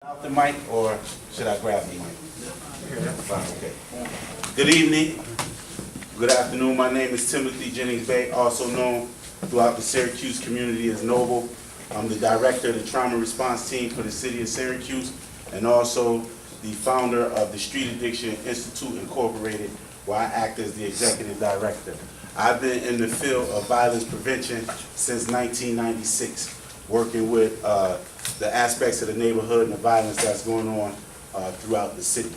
Out the mic, or should I grab the mic? Fine, okay. Good evening, good afternoon. My name is Timothy Jennings Bay, also known throughout the Syracuse community as Noble. I'm the director of the trauma response team for the city of Syracuse, and also the founder of the Street Addiction Institute Incorporated, where I act as the executive director. I've been in the field of violence prevention since 1996, working with the aspects of the neighborhood and the violence that's going on throughout the city.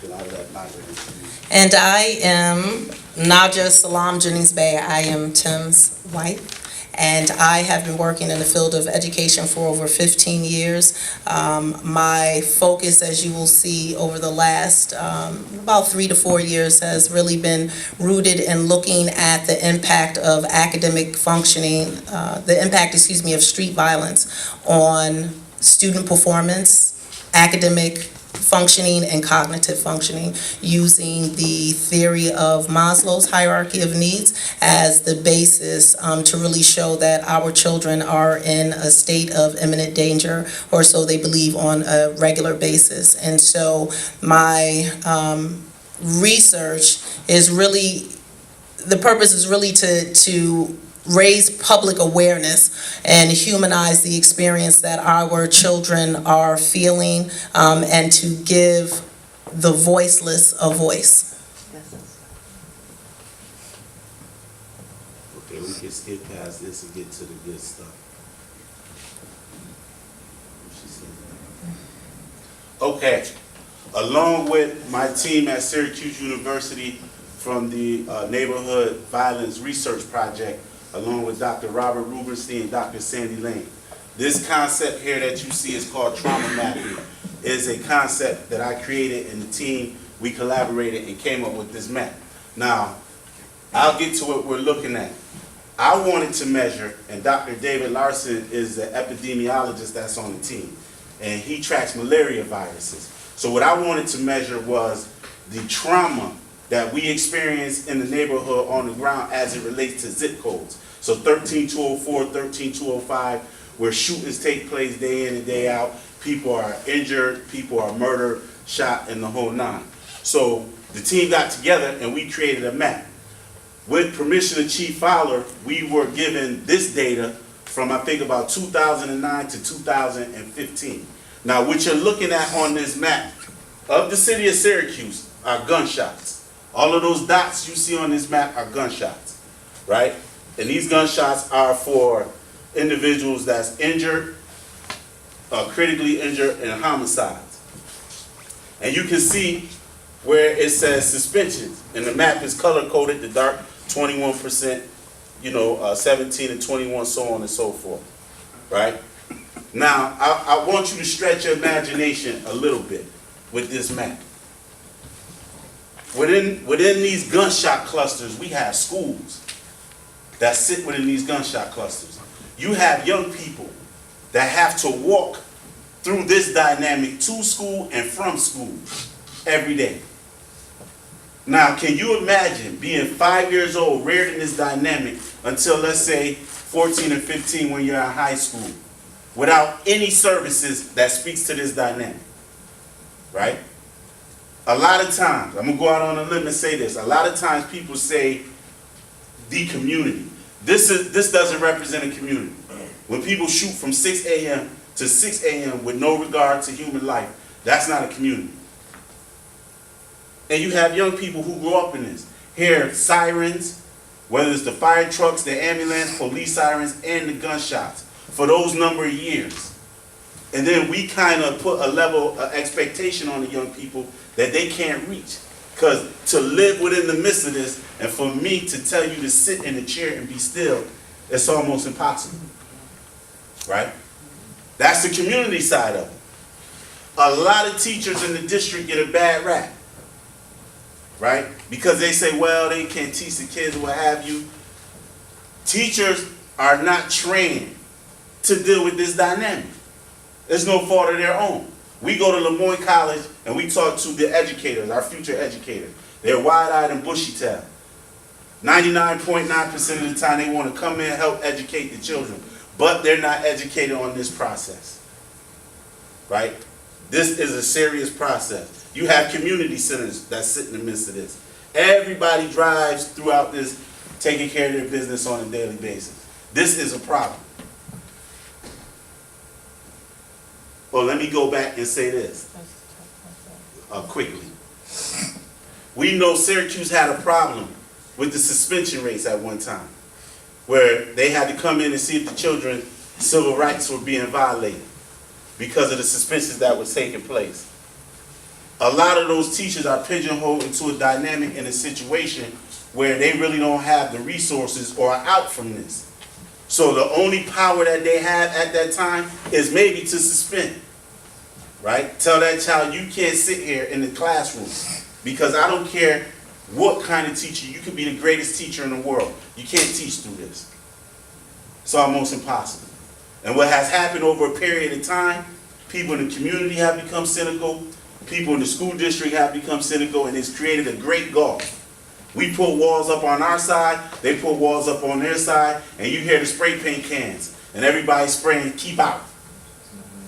And I'll let Naja introduce. And I am Naja Salam Jennings Bay. I am Tim's wife. And I have been working in the field of education for over 15 years. My focus, as you will see, over the last about 3 to 4 years has really been rooted in looking at the impact of academic functioning, the impact, of street violence on student performance, academic functioning and cognitive functioning, using the theory of Maslow's hierarchy of needs as the basis to really show that our children are in a state of imminent danger, or so they believe on a regular basis. And so my research is really, the purpose is really to raise public awareness and humanize the experience that our children are feeling, and to give the voiceless a voice. Okay, we can skip past this and get to the good stuff. Okay, along with my team at Syracuse University from the Neighborhood Violence Research Project, along with Dr. Robert Rubenstein and Dr. Sandy Lane. This concept here that you see is called trauma mapping. It is a concept that I created, and the team, we collaborated and came up with this map. Now, I'll get to what we're looking at. I wanted to measure, and Dr. David Larson is the epidemiologist that's on the team, and he tracks malaria viruses. So what I wanted to measure was the trauma that we experience in the neighborhood on the ground as it relates to zip codes. So 13204, 13205, where shootings take place day in and day out. People are injured, people are murdered, shot, and the whole nine. So the team got together and we created a map. With permission of Chief Fowler, we were given this data from, I think, about 2009 to 2015. Now, what you're looking at on this map of the city of Syracuse are gunshots. All of those dots you see on this map are gunshots, right? And these gunshots are for individuals that's injured, critically injured, and homicides. And you can see where it says suspensions, and the map is color-coded, the dark 21%, 17 and 21, so on and so forth, right? Now, I want you to stretch your imagination a little bit with this map. Within these gunshot clusters, we have schools that sit within these gunshot clusters. You have young people that have to walk through this dynamic to school and from school every day. Now, can you imagine being 5 years old, reared in this dynamic until, let's say, 14 or 15 when you're in high school, without any services that speaks to this dynamic, right? A lot of times, I'm going to go out on a limb and say this, a lot of times people say the community. This doesn't represent a community. When people shoot from 6 a.m. to 6 a.m. with no regard to human life, that's not a community. And you have young people who grew up in this. Hear sirens, whether it's the fire trucks, the ambulance, police sirens, and the gunshots for those number of years. And then we kind of put a level of expectation on the young people that they can't reach. Because to live within the midst of this, and for me to tell you to sit in a chair and be still, it's almost impossible. Right? That's the community side of it. A lot of teachers in the district get a bad rap. Right? Because they say, well, they can't teach the kids or what have you. Teachers are not trained to deal with this dynamic. It's no fault of their own. We go to Lemoyne College and we talk to the educators, our future educators. They're wide-eyed and bushy-tailed. 99.9% of the time they want to come in and help educate the children, but they're not educated on this process, right? This is a serious process. You have community centers that sit in the midst of this. Everybody drives throughout this, taking care of their business on a daily basis. This is a problem. Well, let me go back and say this quickly. We know Syracuse had a problem with the suspension rates at one time, where they had to come in and see if the children's civil rights were being violated because of the suspensions that was taking place. A lot of those teachers are pigeonholed into a dynamic in a situation where they really don't have the resources or are out from this. So the only power that they have at that time is maybe to suspend, right? Tell that child, you can't sit here in the classroom because I don't care what kind of teacher, you could be the greatest teacher in the world. You can't teach through this. It's almost impossible. And what has happened over a period of time, people in the community have become cynical, people in the school district have become cynical, and it's created a great gulf. We put walls up on our side, they put walls up on their side, and you hear the spray paint cans, and everybody's spraying, keep out.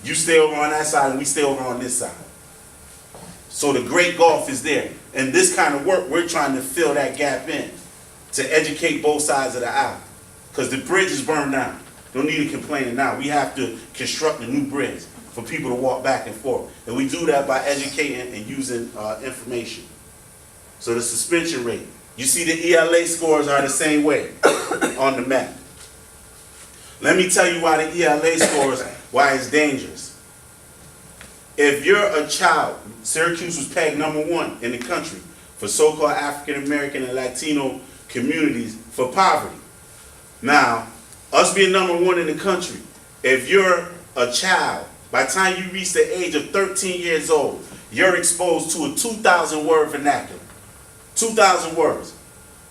You stay over on that side, and we stay over on this side. So the great gulf is there. And this kind of work, we're trying to fill that gap in, to educate both sides of the aisle. Because the bridge is burned down. Don't need to complain now. We have to construct a new bridge for people to walk back and forth. And we do that by educating and using information. So the suspension rate. You see the ELA scores are the same way on the map. Let me tell you why the ELA scores, why it's dangerous. If you're a child, Syracuse was pegged #1 in the country for so-called African American and Latino communities for poverty. Now, us being #1 in the country, if you're a child, by the time you reach the age of 13 years old, you're exposed to a 2,000 word vernacular. 2,000 words.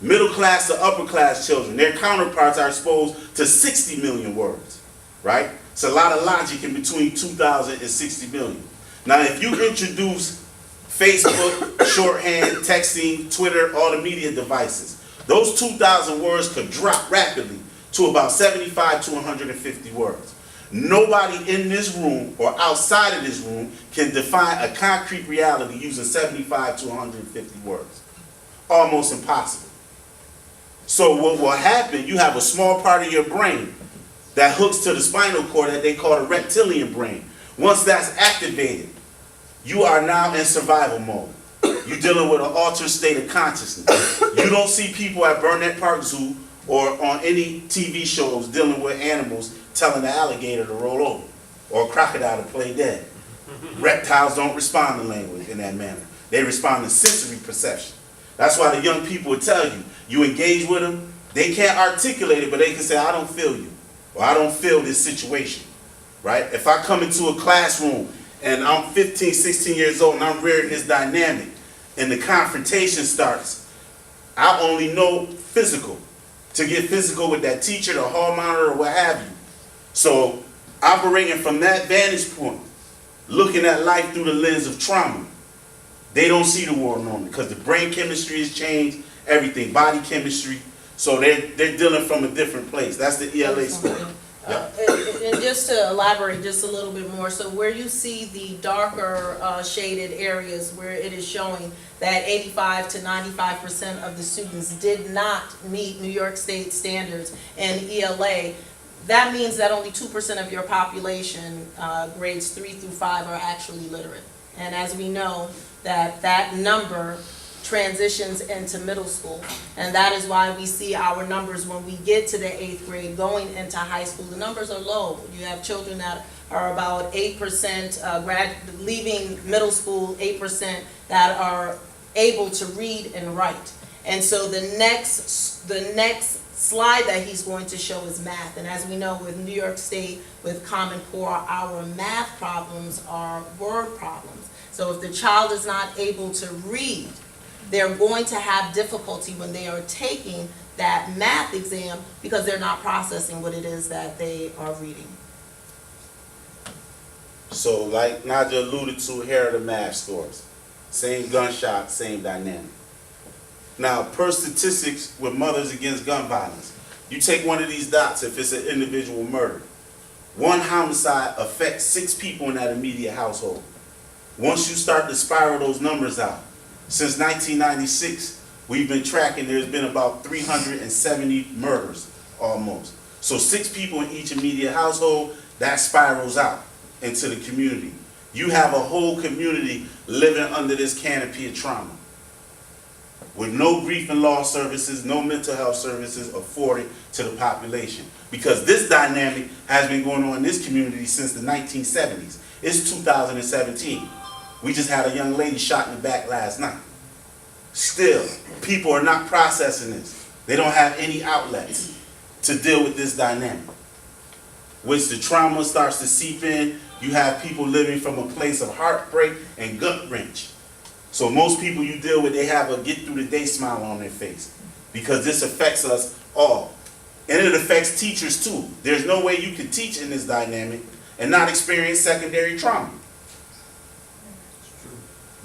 Middle class to upper class children, their counterparts are exposed to 60 million words, right? It's a lot of logic in between 2,000 and 60 million. Now, if you introduce Facebook, shorthand, texting, Twitter, all the media devices, those 2,000 words could drop rapidly to about 75 to 150 words. Nobody in this room or outside of this room can define a concrete reality using 75 to 150 words. Almost impossible. So what will happen, you have a small part of your brain that hooks to the spinal cord that they call the reptilian brain. Once that's activated, you are now in survival mode. You're dealing with an altered state of consciousness. You don't see people at Burnett Park Zoo or on any TV shows dealing with animals telling the alligator to roll over or a crocodile to play dead. Reptiles don't respond to language in that manner. They respond to sensory perception. That's why the young people will tell you, you engage with them, they can't articulate it, but they can say, I don't feel you, or I don't feel this situation, right? If I come into a classroom and I'm 15, 16 years old and I'm rearing this dynamic and the confrontation starts, I only know physical, to get physical with that teacher, the hall monitor, or what have you. So operating from that vantage point, looking at life through the lens of trauma, they don't see the world normally because the brain chemistry has changed, everything, body chemistry. So they're dealing from a different place. That's the ELA score. And just to elaborate just a little bit more, so where you see the darker shaded areas where it is showing that 85 to 95% of the students did not meet New York State standards in ELA, that means that only 2% of your population, grades 3 through 5, are actually literate. And as we know, that number transitions into middle school, and that is why we see our numbers when we get to the 8th grade going into high school. The numbers are low. You have children that are about 8% leaving middle school, 8% that are able to read and write. And so the next slide that he's going to show is math. And as we know, with New York State, with Common Core, our math problems are word problems. So if the child is not able to read, they're going to have difficulty when they are taking that math exam because they're not processing what it is that they are reading. So like Nadia alluded to, here are the math scores. Same gunshot, same dynamic. Now, per statistics with Mothers Against Gun Violence, you take one of these dots if it's an individual murder. One homicide affects 6 people in that immediate household. Once you start to spiral those numbers out, since 1996, we've been tracking, there's been about 370 murders almost. So 6 people in each immediate household, that spirals out into the community. You have a whole community living under this canopy of trauma, with no grief and loss services, no mental health services afforded to the population. Because this dynamic has been going on in this community since the 1970s. It's 2017. We just had a young lady shot in the back last night. Still, people are not processing this. They don't have any outlets to deal with this dynamic. Once the trauma starts to seep in, you have people living from a place of heartbreak and gut wrench. So most people you deal with, they have a get through the day smile on their face, because this affects us all. And it affects teachers too. There's no way you can teach in this dynamic and not experience secondary trauma.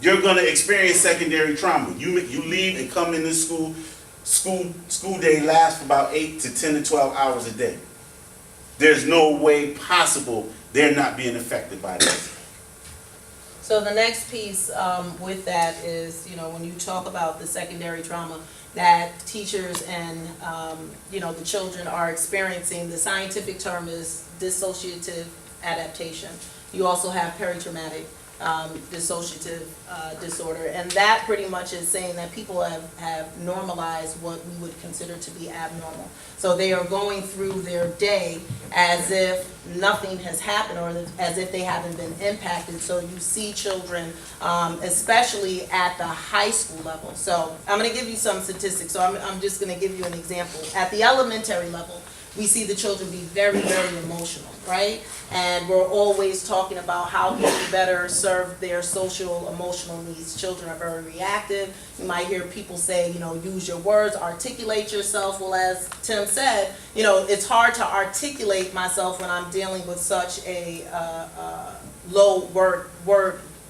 You're going to experience secondary trauma. You leave and come into school day lasts for about 8 to 10 to 12 hours a day. There's no way possible they're not being affected by this. So the next piece with that is, when you talk about the secondary trauma that teachers and, the children are experiencing, the scientific term is dissociative adaptation. You also have peritraumatic dissociative disorder, and that pretty much is saying that people have normalized what we would consider to be abnormal. So they are going through their day as if nothing has happened, or as if they haven't been impacted. So you see children, especially at the high school level. So I'm going to give you some statistics. So I'm just going to give you an example. At the elementary level, we see the children be very, very emotional, right? And we're always talking about how can we better serve their social, emotional needs. Children are very reactive. You might hear people say, use your words, articulate yourself. Well, as Tim said, it's hard to articulate myself when I'm dealing with such a low word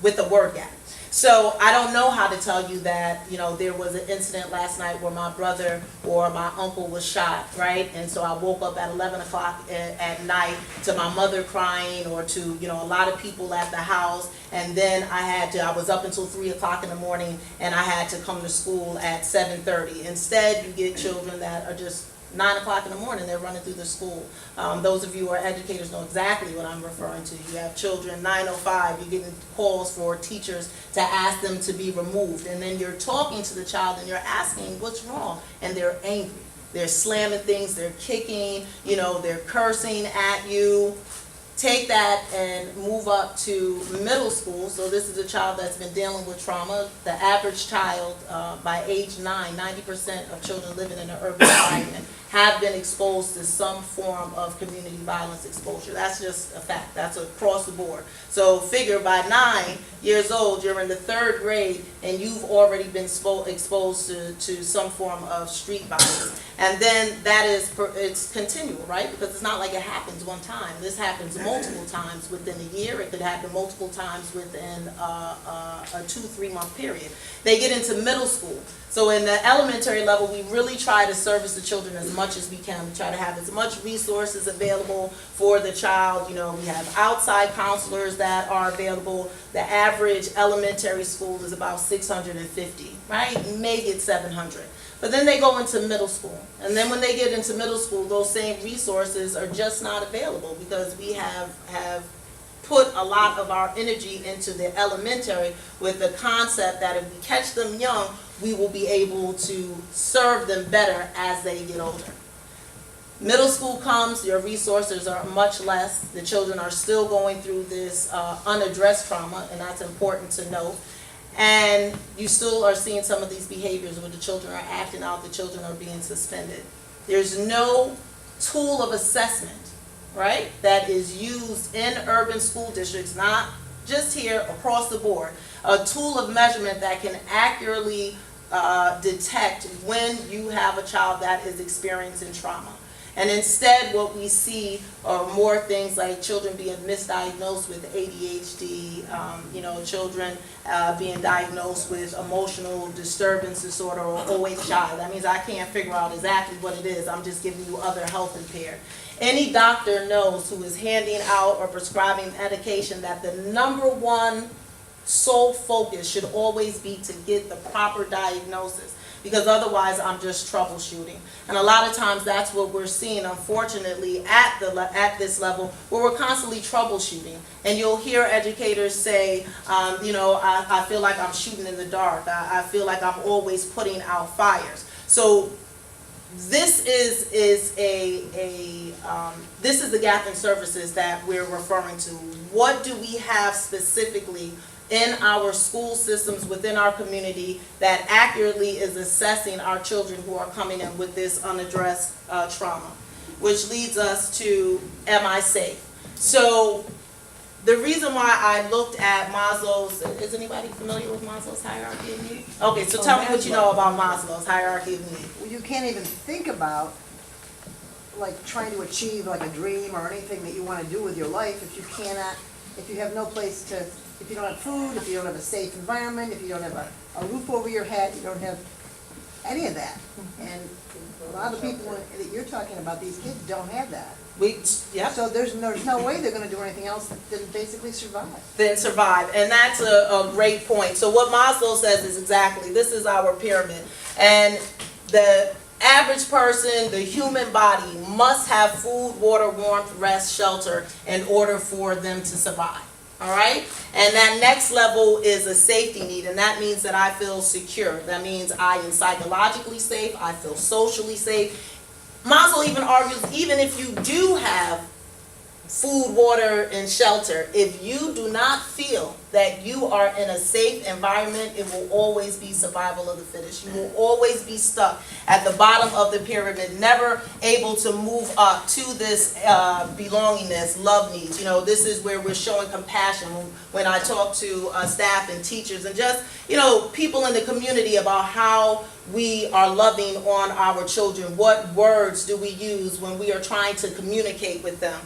with a word gap. So I don't know how to tell you that, there was an incident last night where my brother or my uncle was shot, right? And so I woke up at 11 o'clock at night to my mother crying, or to, a lot of people at the house. And then I was up until 3 o'clock in the morning, and I had to come to school at 7:30. Instead, you get children that are just 9 o'clock in the morning, they're running through the school. Those of you who are educators know exactly what I'm referring to. You have children, 9:05, you're getting calls for teachers to ask them to be removed. And then you're talking to the child and you're asking, what's wrong? And they're angry. They're slamming things, they're kicking, they're cursing at you. Take that and move up to middle school. So this is a child that's been dealing with trauma. The average child, by age 9, 90% of children living in an urban environment have been exposed to some form of community violence exposure. That's just a fact. That's across the board. So figure by 9 years old, you're in the 3rd grade, and you've already been exposed to some form of street violence. And then it's continual, right? Because it's not like it happens one time. This happens multiple times within a year. It could happen multiple times within a 2-3 month period. They get into middle school. So in the elementary level, we really try to service the children as much as we can. We try to have as much resources available for the child. We have outside counselors that are available. The average elementary school is about 650, right? Maybe it's 700. But then they go into middle school. And then when they get into middle school, those same resources are just not available, because we have put a lot of our energy into the elementary with the concept that if we catch them young, we will be able to serve them better as they get older. Middle school comes, your resources are much less. The children are still going through this unaddressed trauma, and that's important to note. And you still are seeing some of these behaviors where the children are acting out, the children are being suspended. There's no tool of assessment, right, that is used in urban school districts, not just here, across the board. A tool of measurement that can accurately detect when you have a child that is experiencing trauma. And instead, what we see are more things like children being misdiagnosed with ADHD, children being diagnosed with emotional disturbance disorder or OHI. That means I can't figure out exactly what it is. I'm just giving you other health impaired. Any doctor knows, who is handing out or prescribing medication, that the number one sole focus should always be to get the proper diagnosis, because otherwise I'm just troubleshooting. And a lot of times that's what we're seeing, unfortunately, at this level, where we're constantly troubleshooting. And you'll hear educators say, I feel like I'm shooting in the dark. I feel like I'm always putting out fires. So this is the gap in services that we're referring to. What do we have specifically in our school systems within our community that accurately is assessing our children who are coming in with this unaddressed trauma? Which leads us to, am I safe? So the reason why I looked at Maslow's, is anybody familiar with Maslow's hierarchy of needs? Okay, so tell me what you know about Maslow's hierarchy of needs. Well, you can't even think about like trying to achieve like a dream or anything that you want to do with your life if you have no place to, if you don't have food, if you don't have a safe environment, if you don't have a roof over your head, you don't have any of that. And a lot of people that you're talking about, these kids don't have that. So there's no way they're going to do anything else than basically survive. Then survive. And that's a great point. So what Maslow says is exactly, this is our pyramid. And the average person, the human body, must have food, water, warmth, rest, shelter in order for them to survive. All right? And that next level is a safety need, and that means that I feel secure. That means I am psychologically safe, I feel socially safe. Maslow even argues, even if you do have food, water, and shelter, if you do not feel that you are in a safe environment, it will always be survival of the fittest. You will always be stuck at the bottom of the pyramid, never able to move up to this belongingness, love needs. This is where we're showing compassion when I talk to staff and teachers and just, people in the community about how we are loving on our children. What words do we use when we are trying to communicate with them?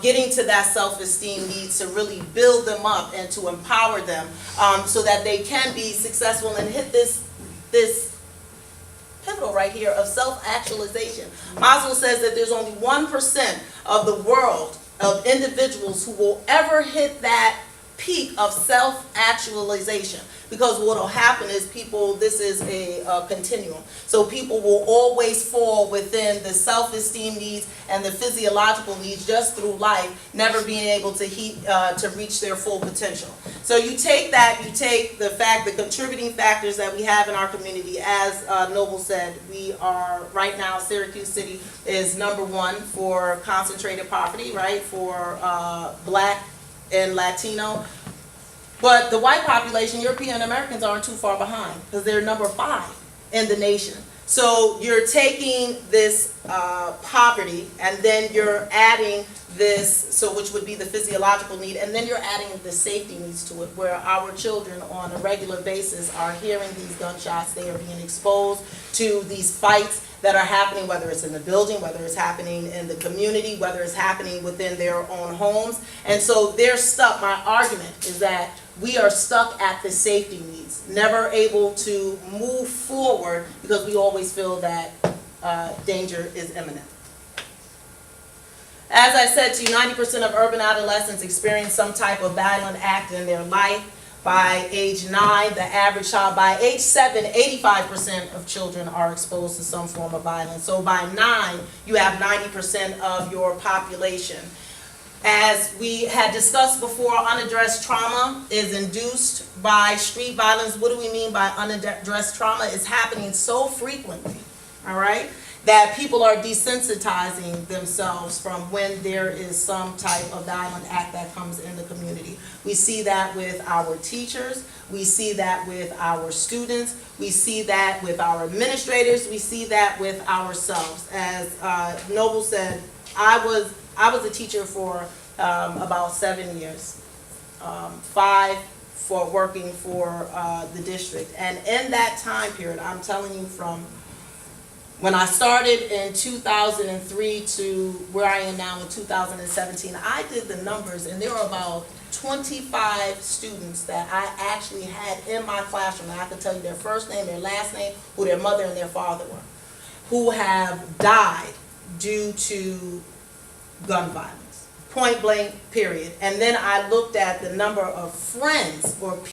Getting to that self-esteem needs to really build them up and to empower them so that they can be successful and hit this pivotal right here of self-actualization. Maslow says that there's only 1% of the world of individuals who will ever hit that peak of self-actualization. Because what will happen is this is a continuum. So people will always fall within the self-esteem needs and the physiological needs just through life, never being able to reach their full potential. So you take the contributing factors that we have in our community. As Noble said, we are right now, Syracuse City is #1 for concentrated poverty, right, for Black and Latino. But the white population, European Americans, aren't too far behind because they're #5 in the nation. So you're taking this poverty and then you're adding this, which would be the physiological need, and then you're adding the safety needs to it, where our children on a regular basis are hearing these gunshots, they are being exposed to these fights that are happening, whether it's in the building, whether it's happening in the community, whether it's happening within their own homes. And so they're stuck. My argument is that we are stuck at the safety needs, never able to move forward because we always feel that danger is imminent. As I said to you, 90% of urban adolescents experience some type of violent act in their life. By age 9, the average child, by age 7, 85% of children are exposed to some form of violence. So by 9, you have 90% of your population. As we had discussed before, unaddressed trauma is induced by street violence. What do we mean by unaddressed trauma? It's happening so frequently, all right, that people are desensitizing themselves from when there is some type of violent act that comes in the community. We see that with our teachers, we see that with our students, we see that with our administrators, we see that with ourselves. As Noble said, I was a teacher for about 7 years, 5 for working for the district. And in that time period, I'm telling you, from when I started in 2003 to where I am now in 2017, I did the numbers, and there were about 25 students that I actually had in my classroom, and I could tell you their first name, their last name, who their mother and their father were, who have died due to gun violence. Point blank, period. And then I looked at the number of friends or